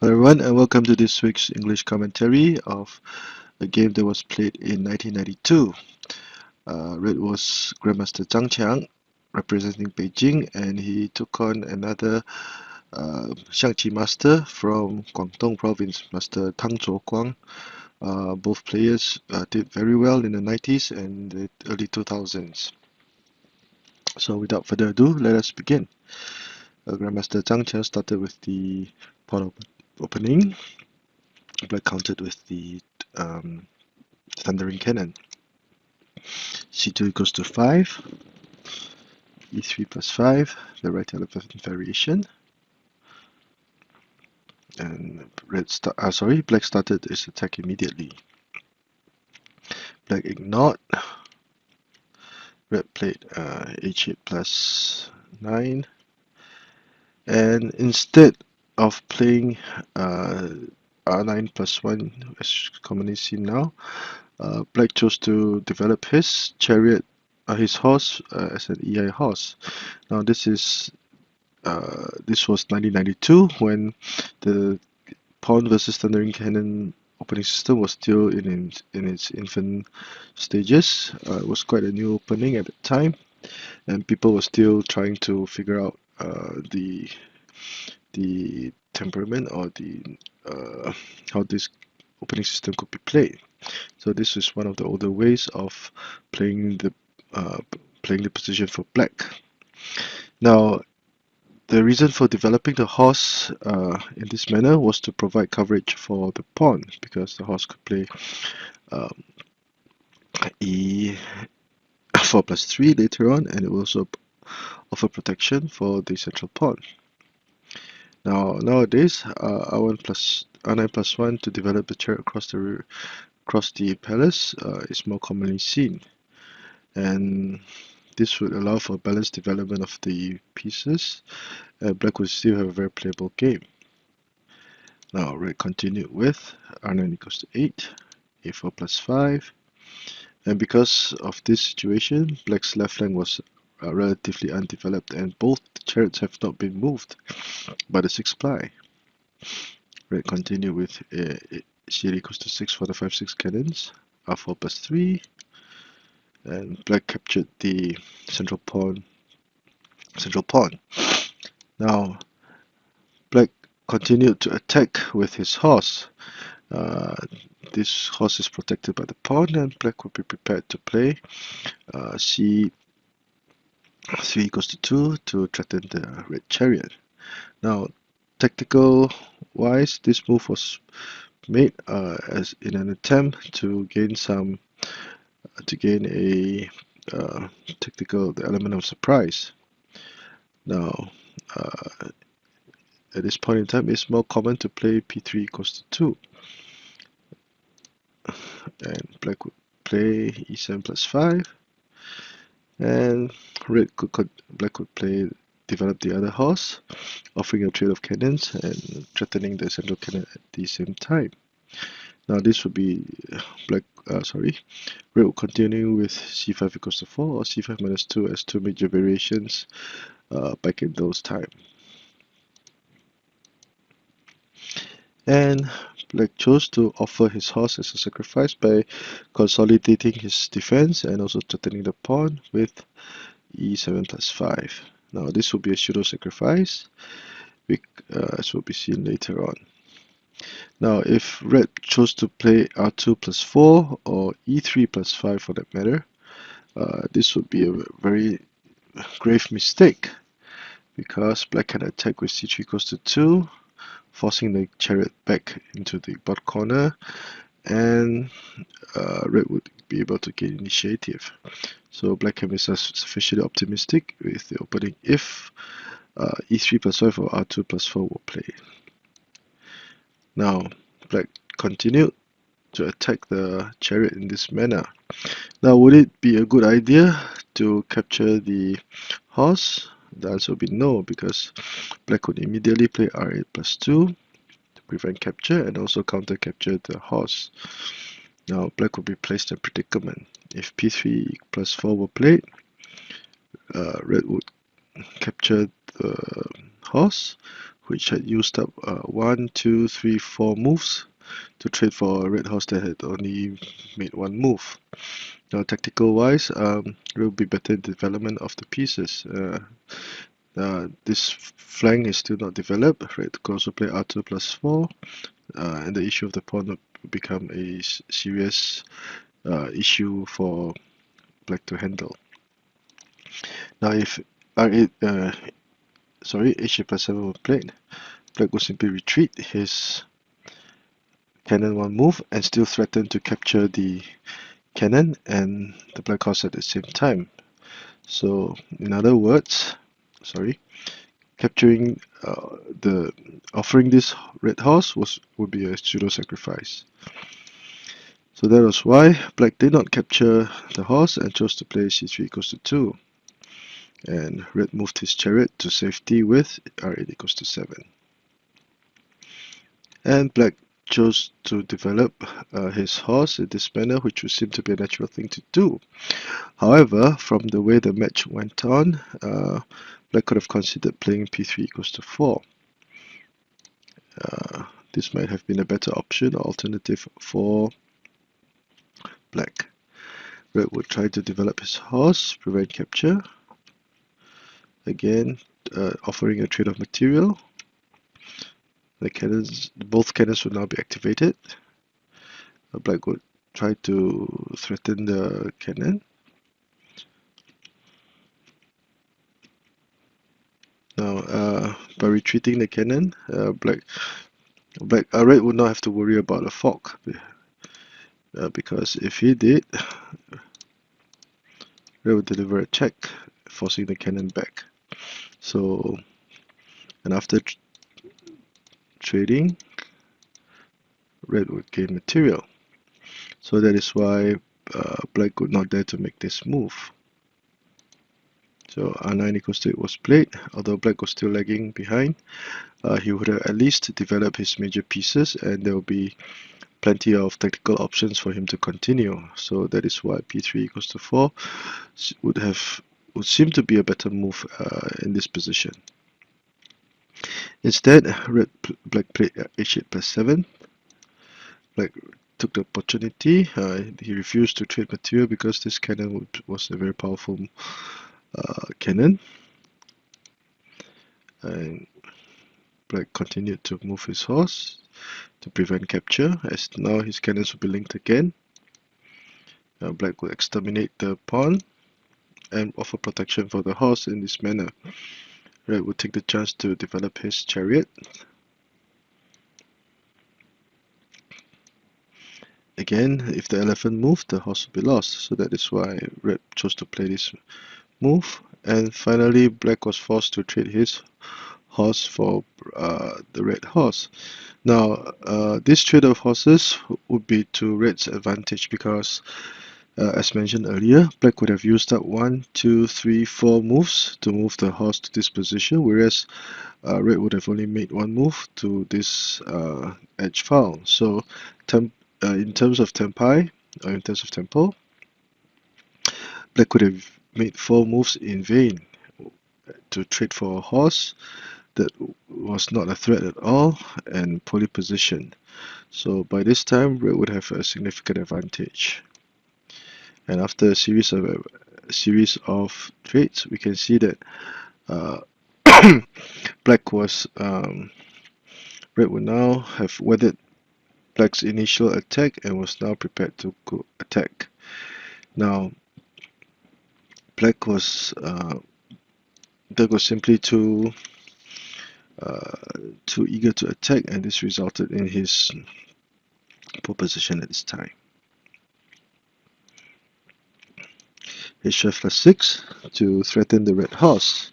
Hello everyone and welcome to this week's English commentary of a game that was played in 1992. Red was Grandmaster Zhang representing Beijing, and he took on another Xiangqi master from Guangdong province, Master Tang Guang. Both players did very well in the 90s and the early 2000s. So without further ado, let us begin. Grandmaster Zhang started with the pawn opening. Black countered with the thundering cannon. c2 equals to 5, e3 plus 5, the right elephant variation. And black started his attack immediately. Black ignored. Red played h8 plus 9. And instead of playing r9 plus 1, as commonly seen now, Black chose to develop his chariot, his horse, as an EI horse. Now this was 1992 when the pawn versus thundering cannon opening system was still in its infant stages. It was quite a new opening at the time, and people were still trying to figure out the temperament or how this opening system could be played. So this is one of the older ways of playing the position for black. Now, the reason for developing the horse in this manner was to provide coverage for the pawn, because the horse could play e4 plus 3 later on, and it will also offer protection for the central pawn. Now nowadays, r9 plus 1 to develop the chariot across the palace is more commonly seen, and this would allow for balanced development of the pieces, and black would still have a very playable game. Now red continued with r9 equals to 8, a4 plus 5, and because of this situation, black's left flank was relatively undeveloped, and both chariots have not been moved by the 6th ply. Red continued with c8 equals to 6 for the 5-6 cannons, r4 plus 3, and black captured the central pawn. Now black continued to attack with his horse. This horse is protected by the pawn, and black would be prepared to play c3 equals to 2 to threaten the Red Chariot. Now, tactical wise, this move was made as in an attempt to gain the element of surprise. Now, at this point in time, it's more common to play p3 equals to 2, and black would play e7 plus 5, and black would develop the other horse, offering a trade of cannons and threatening the central cannon at the same time. Now this would be red will continue with c5 equals to 4 or c5 minus 2 as two major variations back in those times. And black chose to offer his horse as a sacrifice by consolidating his defense and also threatening the pawn with e7 plus 5. Now this will be a pseudo sacrifice, as will be seen later on. Now if red chose to play r2 plus 4 or e3 plus 5 for that matter, this would be a very grave mistake, because black can attack with c3 equals to 2, forcing the chariot back into the bottom corner, and red would be able to gain initiative. So black can be sufficiently optimistic with the opening if e3 plus 5 or r2 plus 4 will play. Now black continued to attack the chariot in this manner. Now would it be a good idea to capture the horse? The answer would be no, because black would immediately play r8 plus 2 to prevent capture and also counter capture the horse. Now black would be placed in a predicament. If p3 plus 4 were played, red would capture the horse, which had used up 1, 2, 3, 4 moves to trade for a red horse that had only made 1 move. Now, tactical wise, it will be better development of the pieces. This flank is still not developed. Red could also play r2 plus 4, and the issue of the pawn will become a serious issue for black to handle. Now, if r8, h8 plus 7 were played, black would simply retreat his cannon 1 move and still threaten to capture the cannon and the black horse at the same time. So, in other words, capturing offering this red horse would be a pseudo sacrifice. So that was why black did not capture the horse and chose to play c3 equals to 2. And red moved his chariot to safety with r8 equals to 7. And black chose to develop his horse in this manner, which would seem to be a natural thing to do. However, from the way the match went on, black could have considered playing p3 equals to 4. This might have been a better option or alternative for black. Red would try to develop his horse, prevent capture. Again, offering a trade of material. Both cannons would now be activated. Black would try to threaten the cannon. Now, by retreating the cannon, red would not have to worry about a fork, because if he did, red would deliver a check, forcing the cannon back. So, and after trading, red would gain material. So that is why black would not dare to make this move. So r9 equals to 8 was played. Although black was still lagging behind, he would have at least developed his major pieces, and there will be plenty of tactical options for him to continue. So that is why p3 equals to 4 would seem to be a better move in this position. Instead, black played h8 plus 7. Black took the opportunity. He refused to trade material because this cannon was a very powerful cannon. And black continued to move his horse to prevent capture, as now his cannons will be linked again. Black will exterminate the pawn and offer protection for the horse in this manner. Red would take the chance to develop his chariot. Again, if the elephant moved, the horse would be lost, so that is why red chose to play this move. And finally, black was forced to trade his horse for the red horse. Now, this trade of horses would be to red's advantage because, as mentioned earlier, black would have used up 1, 2, 3, 4 moves to move the horse to this position, whereas red would have only made 1 move to this edge file. So, in terms of tempo, black could have made 4 moves in vain to trade for a horse that was not a threat at all and poorly positioned. So by this time, red would have a significant advantage. And after a series of trades, we can see that red would now have weathered black's initial attack and was now prepared to go attack. Now, black was simply too eager to attack, and this resulted in his poor position at this time. H5 plus 6 to threaten the red horse,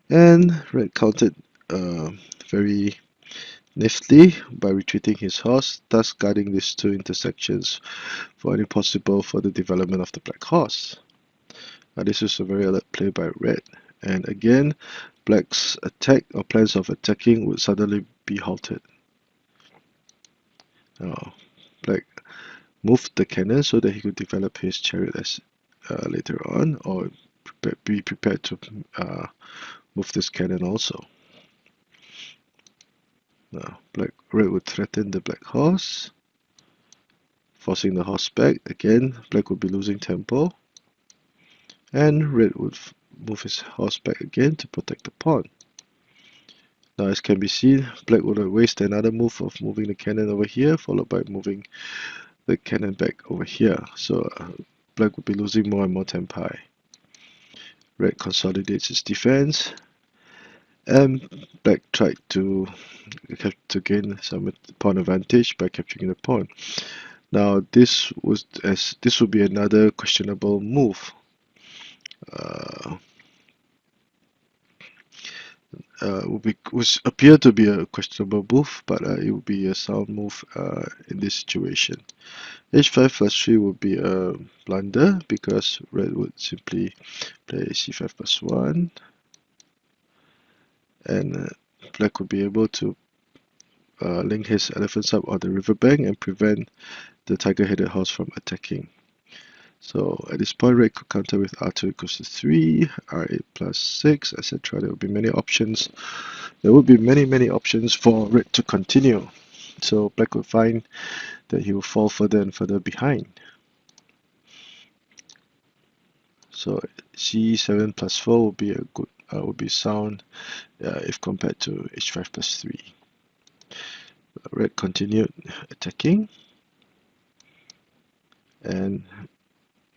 and red countered very niftily by retreating his horse, thus guarding these 2 intersections for any possible further development of the black horse. Now, this is a very alert play by red, and again, black's attack or plans of attacking would suddenly be halted. Now, black moved the cannon so that he could develop his chariot later on, or be prepared to move this cannon also. Now red would threaten the black horse, forcing the horse back. Again, black would be losing tempo, and red would move his horse back again to protect the pawn. Now, as can be seen, black would waste another move of moving the cannon over here, followed by moving the cannon back over here. So black would be losing more and more tempo. Red consolidates its defense, and black tried to gain some pawn advantage by capturing the pawn. Now this would be another questionable move. Would appear to be a questionable move, but it would be a sound move in this situation. h5 plus 3 would be a blunder because red would simply play c5 plus 1, and black would be able to link his elephants up on the riverbank and prevent the tiger-headed horse from attacking. So at this point, red could counter with r2 equals to 3, r8 plus 6, etc. There will be many options. There would be many options for red to continue. So black would find that he will fall further and further behind. So c7 plus 4 would be a good, would be sound if compared to h5 plus 3. Red continued attacking, and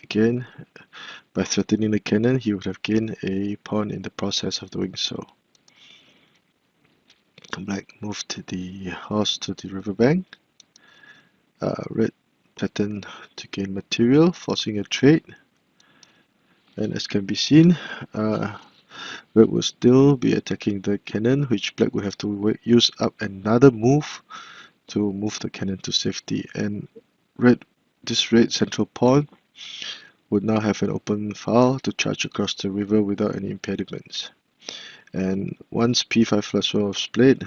again, by threatening the cannon, he would have gained a pawn in the process of doing so. Black moved the horse to the riverbank. Red threatened to gain material, forcing a trade. And as can be seen, red will still be attacking the cannon, which black would have to use up another move to move the cannon to safety. And this red central pawn would now have an open file to charge across the river without any impediments. And once p5 plus 1 was played,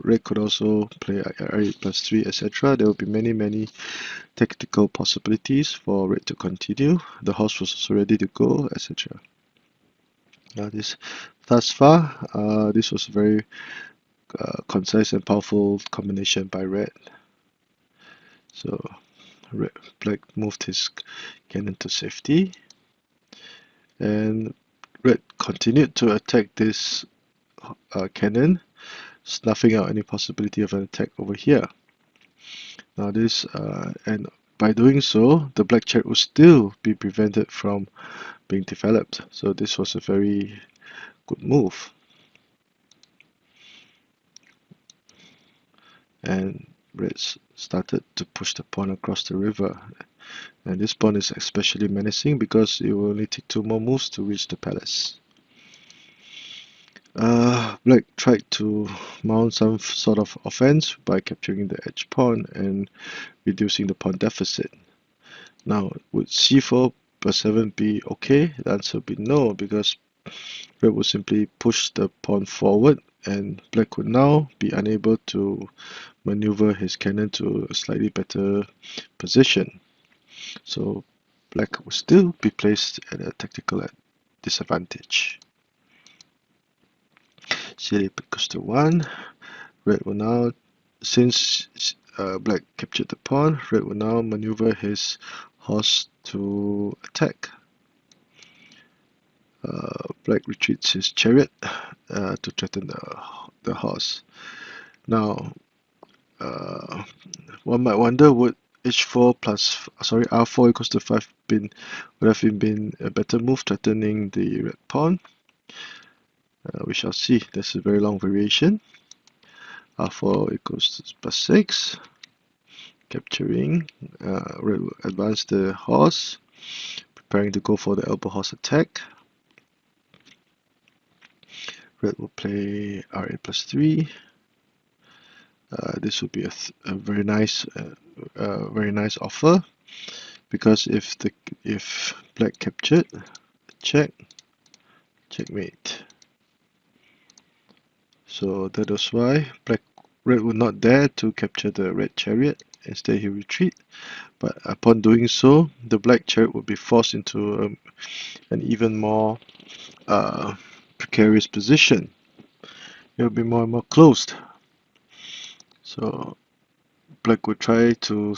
red could also play r8 plus 3, etc. There will be many tactical possibilities for red to continue. The horse was also ready to go, etc. Now thus far, this was a very concise and powerful combination by red. So black moved his cannon to safety, and red continued to attack this cannon, snuffing out any possibility of an attack over here. Now and by doing so, the black chariot would still be prevented from being developed. So this was a very good move. And red started to push the pawn across the river. And this pawn is especially menacing because it will only take 2 more moves to reach the palace. Black tried to mount some sort of offense by capturing the edge pawn and reducing the pawn deficit. Now, would c4 plus 7 be okay? The answer would be no, because red would simply push the pawn forward, and black would now be unable to maneuver his cannon to a slightly better position. So black would still be placed at a tactical disadvantage. c8 equals to 1. Red will now, since black captured the pawn, red will now maneuver his horse to attack. Black retreats his chariot to threaten the horse. Now, one might wonder, would r4 equals to 5 would have been a better move, threatening the red pawn? We shall see. There's a very long variation. r4 equals to plus 6. Capturing. Red will advance the horse, preparing to go for the elbow horse attack. Red will play r8 plus 3. This would be a very nice offer, because if black captured, checkmate. So that was why red would not dare to capture the red chariot. Instead, he retreat. But upon doing so, the black chariot would be forced into an even more precarious position. It will be more and more closed. So black would try to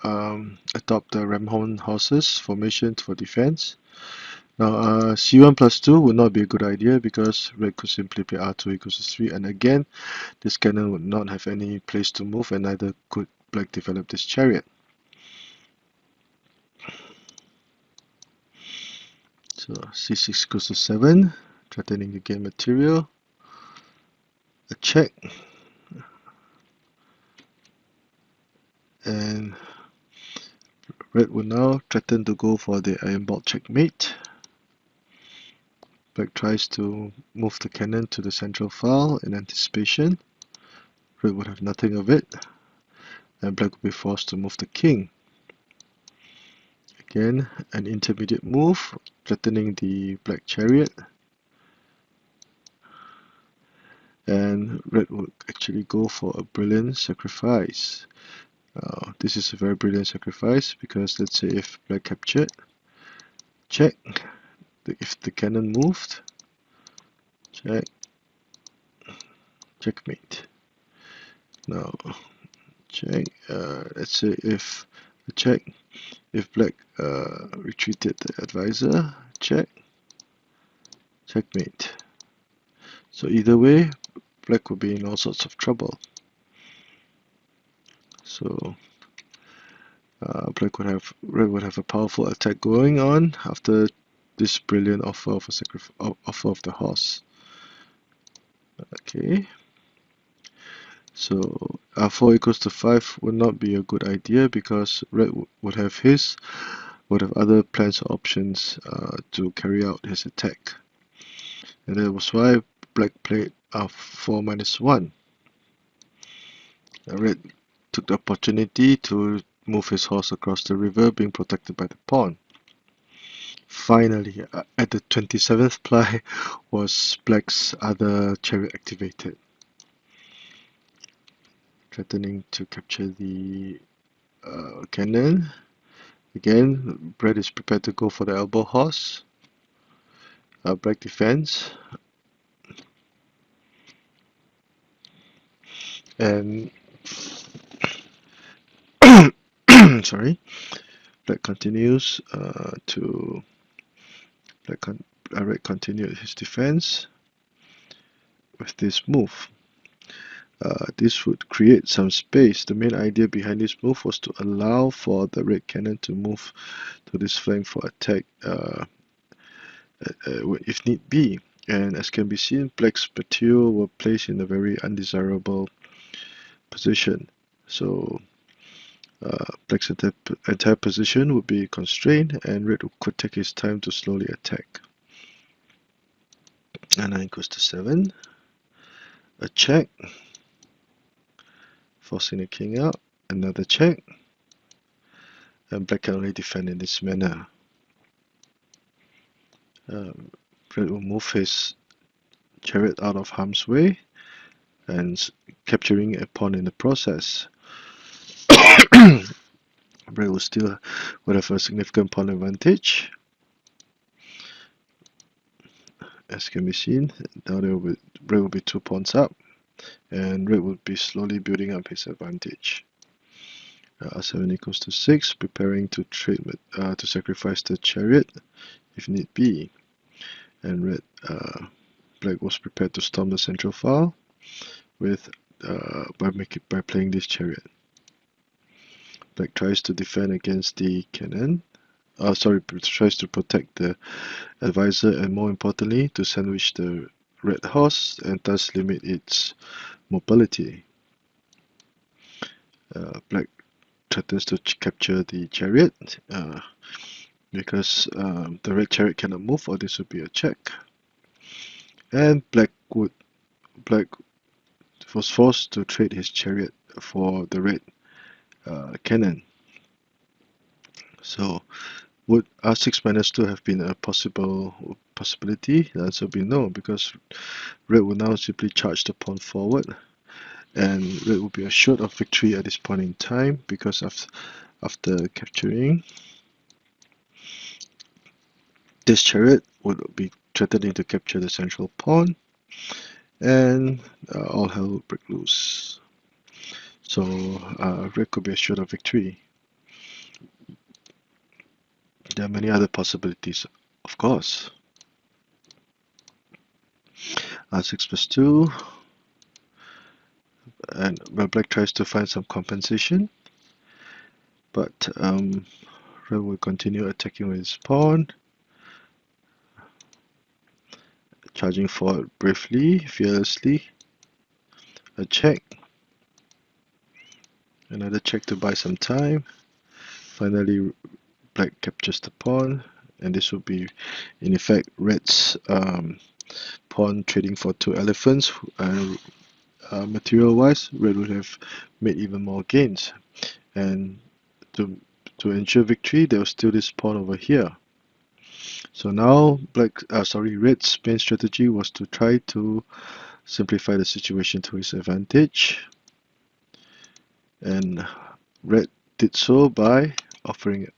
adopt the ramhorn horses formation for defense. Now c1 plus 2 would not be a good idea because red could simply play r2 equals to 3, and again this cannon would not have any place to move, and neither could black develop this chariot. So c6 goes to 7, threatening to gain material. A check. And red will now threaten to go for the iron bolt checkmate. Black tries to move the cannon to the central file in anticipation. Red would have nothing of it, and black will be forced to move the king. Again, an intermediate move, threatening the black chariot. And red would actually go for a brilliant sacrifice. This is a very brilliant sacrifice because let's say if black captured, check. If the cannon moved, check, checkmate. Now, check. Let's say if check, if black retreated the advisor, check, checkmate. So either way, black will be in all sorts of trouble. So red would have a powerful attack going on after this brilliant offer of offer of the horse. Okay. So r4 equals to 5 would not be a good idea because red would have other plans or options to carry out his attack. And that was why black played r4 minus 1. Red took the opportunity to move his horse across the river, being protected by the pawn. Finally, at the 27th ply, was black's other chariot activated, threatening to capture the cannon. Again, red is prepared to go for the elbow horse. Black defense. And sorry, black continues red continued his defense with this move. This would create some space. The main idea behind this move was to allow for the red cannon to move to this flank for attack if need be. And as can be seen, black's material were placed in a very undesirable position. So black's entire position would be constrained, and red could take his time to slowly attack. And 9 goes to 7. A check, forcing the king out. Another check, and black can only defend in this manner. Red will move his chariot out of harm's way and capturing a pawn in the process. Red will still have a significant pawn advantage. As can be seen, now red will be 2 pawns up, and red will be slowly building up his advantage. R7 equals to 6, preparing to sacrifice the chariot if need be. And black was prepared to storm the central file by playing this chariot. Black tries to defend against the cannon. Tries to protect the advisor, and more importantly, to sandwich the red horse and thus limit its mobility. Black threatens to capture the chariot because the red chariot cannot move, or this would be a check. And black was forced to trade his chariot for the red cannon. So would r6 minus 2 have been a possibility? The answer would be no, because red will now simply charge the pawn forward, and red will be assured of victory at this point in time, because after capturing this chariot would be threatening to capture the central pawn, and all hell would break loose. So red could be assured of victory. There are many other possibilities, of course. R6+2, and well, black tries to find some compensation, but red will continue attacking with his pawn, charging forward bravely, fearlessly. A check, another check to buy some time. Finally, black captures the pawn, and this will be in effect red's pawn trading for 2 elephants, and material wise red would have made even more gains, and to ensure victory there was still this pawn over here. So now red's main strategy was to try to simplify the situation to his advantage, and red did so by offering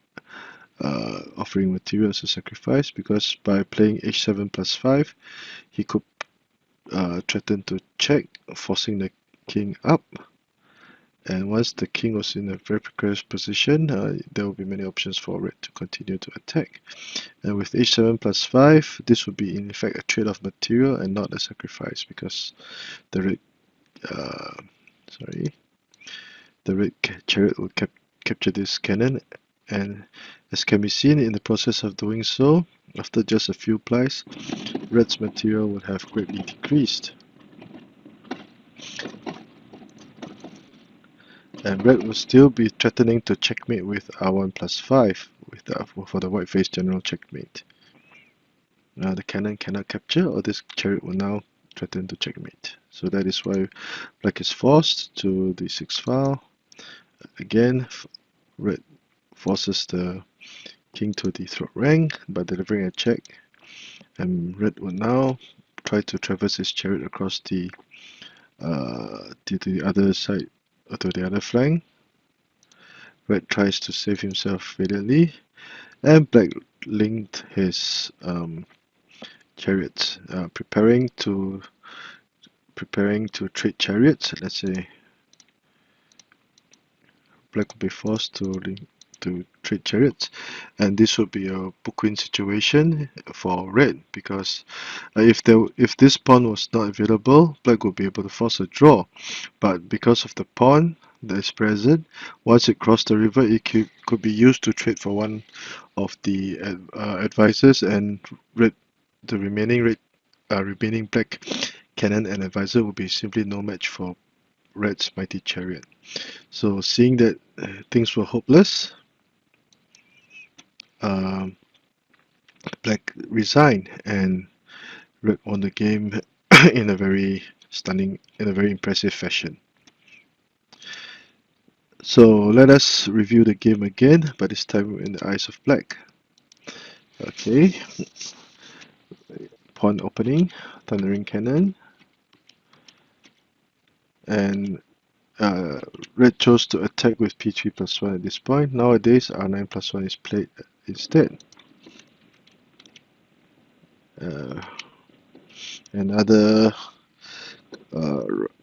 material as a sacrifice, because by playing h7+5 he could threaten to check, forcing the king up, and once the king was in a very precarious position, there will be many options for red to continue to attack. And with h7+5, this would be in effect a trade of material and not a sacrifice, because the red chariot will capture this cannon, and as can be seen in the process of doing so, after just a few plies, red's material would have greatly decreased. And red will still be threatening to checkmate with r1+5 for the white-faced general checkmate. Now the cannon cannot capture, or this chariot will now threaten to checkmate. So that is why black is forced to the 6 file. Again, red forces the king to the throat rank by delivering a check, and red will now try to traverse his chariot across to the other side, to the other flank. Red tries to save himself valiantly, and black linked his chariots, preparing to trade chariots. Let's say black will be forced to trade chariots, and this would be a book-win situation for red, because if this pawn was not available, black would be able to force a draw, but because of the pawn that is present, once it crossed the river, it could be used to trade for one of the advisors, and the remaining black cannon and advisor will be simply no match for red's mighty chariot. So seeing that things were hopeless, black resigned, and red won the game in a very impressive fashion. So let us review the game again, but this time in the eyes of black. Okay, pawn opening, thundering cannon, and red chose to attack with p3+1 at this point. Nowadays r9+1 is played instead. Another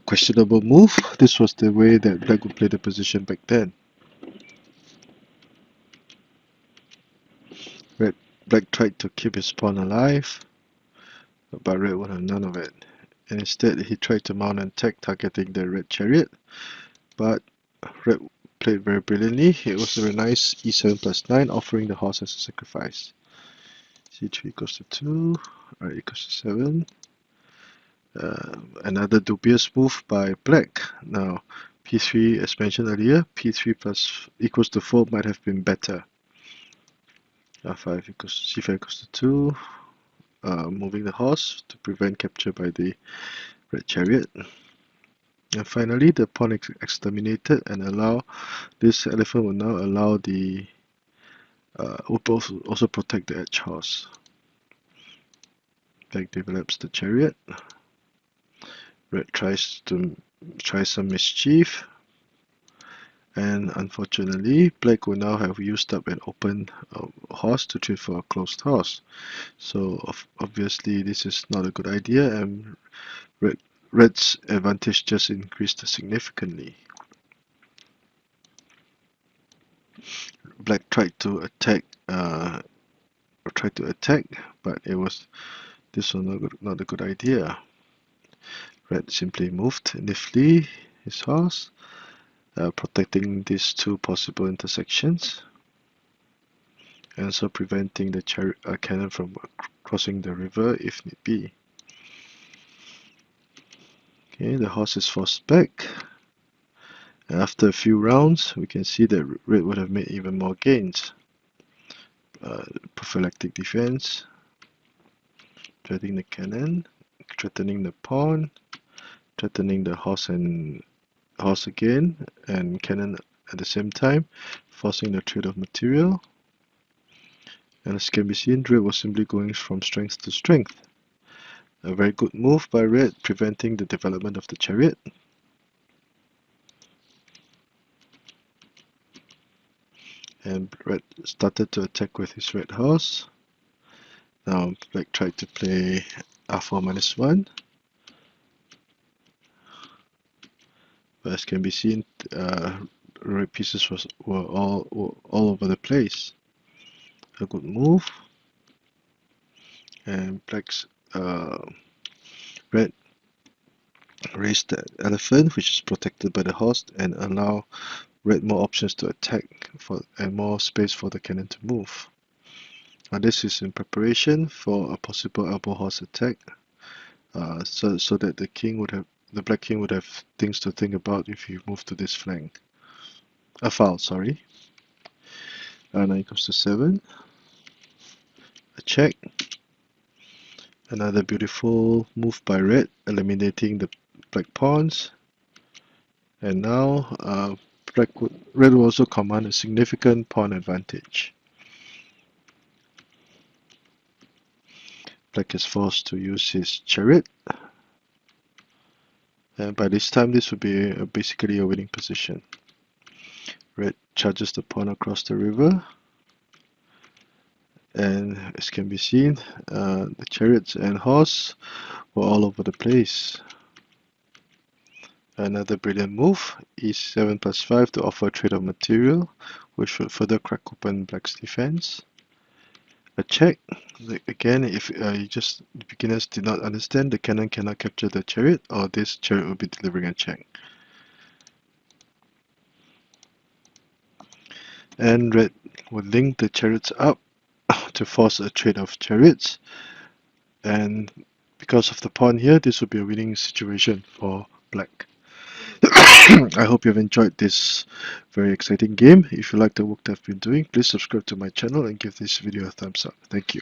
questionable move. This was the way that black would play the position back then. Black tried to keep his pawn alive, but red would have none of it. And instead he tried to mount an attack targeting the red chariot, but red played very brilliantly. It was a very nice e7+9, offering the horse as a sacrifice. c3 equals to 2, r equals to 7. Another dubious move by black. Now p3, as mentioned earlier, p3 plus equals to 4 might have been better. r5 equals to c5 equals to 2, moving the horse to prevent capture by the red chariot. And finally, the pawn is exterminated, and this elephant will now allow the will also protect the edge horse. Black develops the chariot. Red tries some mischief, and unfortunately, black will now have used up an open horse to trade for a closed horse. So obviously, this is not a good idea, and red's advantage just increased significantly. black tried to attack, but this was not a good idea. Red simply moved nimbly his horse, protecting these two possible intersections, and so preventing the cannon from crossing the river if need be. Okay, the horse is forced back. After a few rounds, we can see that red would have made even more gains. Prophylactic defense, threatening the cannon, threatening the pawn, threatening the horse again, and cannon at the same time, forcing the trade of material. And as can be seen, red was simply going from strength to strength. A very good move by red, preventing the development of the chariot. And red started to attack with his red horse. Now black tried to play r4-1. But as can be seen, red pieces were all over the place. A good move. And black's red raised the elephant, which is protected by the horse, and allow red more options to attack and more space for the cannon to move. Now this is in preparation for a possible elbow horse attack, so that the black king would have things to think about if you move to this flank. A foul, sorry. Now it comes to 7. A check. Another beautiful move by red, eliminating the black pawns. And now red will also command a significant pawn advantage. Black is forced to use his chariot. And by this time, this would be basically a winning position. Red charges the pawn across the river. And as can be seen, the chariots and horse were all over the place. Another brilliant move, e7 plus 5 to offer a trade of material, which would further crack open black's defense. A check. Again, if the beginners did not understand, the cannon cannot capture the chariot, or this chariot will be delivering a check. And red will link the chariots up to force a trade of chariots. And because of the pawn here, this will be a winning situation for black. I hope you have enjoyed this very exciting game. If you like the work that I've been doing, please subscribe to my channel and give this video a thumbs up. Thank you.